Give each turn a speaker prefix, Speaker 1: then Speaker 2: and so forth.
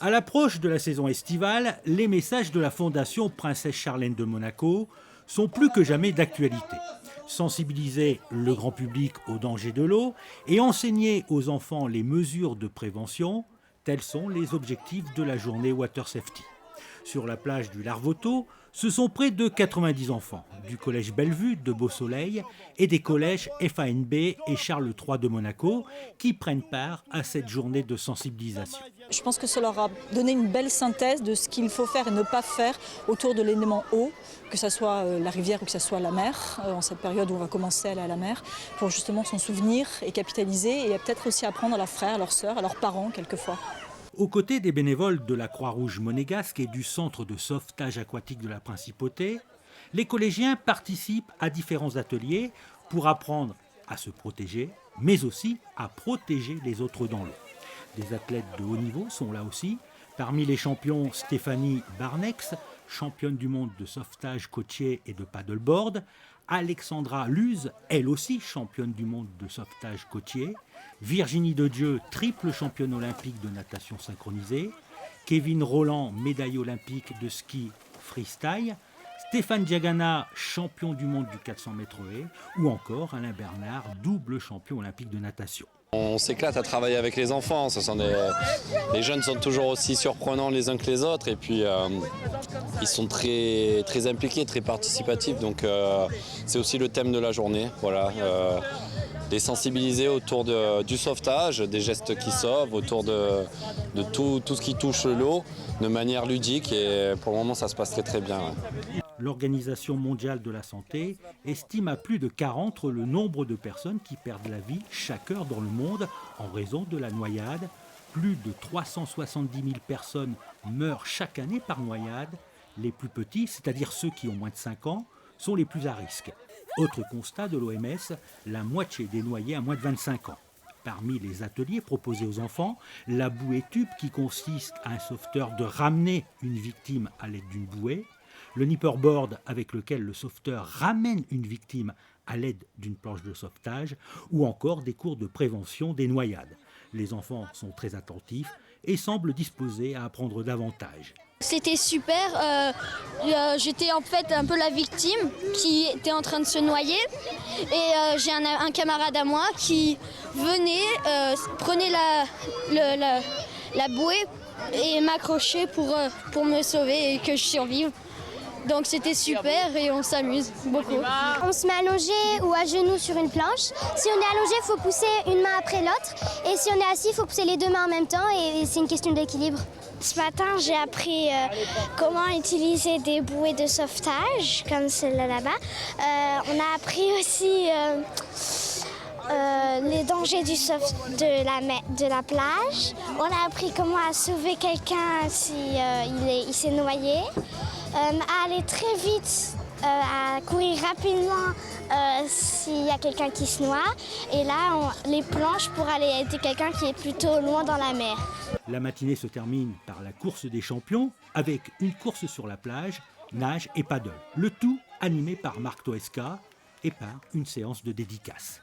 Speaker 1: À l'approche de la saison estivale, les messages de la Fondation Princesse Charlène de Monaco sont plus que jamais d'actualité. Sensibiliser le grand public aux dangers de l'eau et enseigner aux enfants les mesures de prévention, tels sont les objectifs de la journée Water Safety. Sur la plage du Larvoto, ce sont près de 90 enfants du collège Bellevue de Beau-Soleil et des collèges FANB et Charles III de Monaco qui prennent part à cette journée de sensibilisation.
Speaker 2: Je pense que ça leur a donné une belle synthèse de ce qu'il faut faire et ne pas faire autour de l'élément eau, que ce soit la rivière ou que ce soit la mer, en cette période où on va commencer à aller à la mer, pour justement s'en souvenir et capitaliser et peut-être aussi apprendre à leurs frères, à leurs sœurs, à leurs parents quelquefois.
Speaker 1: Aux côtés des bénévoles de la Croix-Rouge monégasque et du centre de sauvetage aquatique de la Principauté, les collégiens participent à différents ateliers pour apprendre à se protéger, mais aussi à protéger les autres dans l'eau. Des athlètes de haut niveau sont là aussi. Parmi les champions, Stéphanie Barnex, championne du monde de sauvetage côtier et de paddleboard, Alexandra Luz, elle aussi championne du monde de sauvetage côtier, Virginie Dedieu, triple championne olympique de natation synchronisée, Kevin Roland, médaille olympique de ski freestyle, Stéphane Diagana, champion du monde du 400 mètres haies, ou encore Alain Bernard, double champion olympique de natation.
Speaker 3: On s'éclate à travailler avec les enfants, les jeunes sont toujours aussi surprenants les uns que les autres et puis ils sont très, très impliqués, très participatifs, donc c'est aussi le thème de la journée. Voilà, les sensibiliser autour du sauvetage, des gestes qui sauvent, autour de tout ce qui touche l'eau de manière ludique et pour le moment ça se passe très très bien. Ouais.
Speaker 1: L'Organisation mondiale de la santé estime à plus de 40 le nombre de personnes qui perdent la vie chaque heure dans le monde en raison de la noyade. Plus de 370 000 personnes meurent chaque année par noyade. Les plus petits, c'est-à-dire ceux qui ont moins de 5 ans, sont les plus à risque. Autre constat de l'OMS, la moitié des noyés a moins de 25 ans. Parmi les ateliers proposés aux enfants, la bouée tube qui consiste à un sauveteur de ramener une victime à l'aide d'une bouée, le nipperboard avec lequel le sauveteur ramène une victime à l'aide d'une planche de sauvetage, ou encore des cours de prévention des noyades. Les enfants sont très attentifs et semblent disposés à apprendre davantage.
Speaker 4: C'était super, j'étais en fait un peu la victime qui était en train de se noyer et j'ai un camarade à moi qui venait, prenait la bouée et m'accrochait pour me sauver et que je survive. Donc c'était super et on s'amuse beaucoup.
Speaker 5: On se met allongé ou à genoux sur une planche. Si on est allongé, il faut pousser une main après l'autre. Et si on est assis, il faut pousser les deux mains en même temps et c'est une question d'équilibre.
Speaker 6: Ce matin, j'ai appris comment utiliser des bouées de sauvetage, comme celle-là là-bas. On a appris aussi les dangers de la plage. On a appris comment sauver quelqu'un si il s'est noyé. À aller très vite, à courir rapidement s'il y a quelqu'un qui se noie. Et là, les planches pour aller aider quelqu'un qui est plutôt loin dans la mer.
Speaker 1: La matinée se termine par la course des champions avec une course sur la plage, nage et paddle. Le tout animé par Marc Toesca et par une séance de dédicace.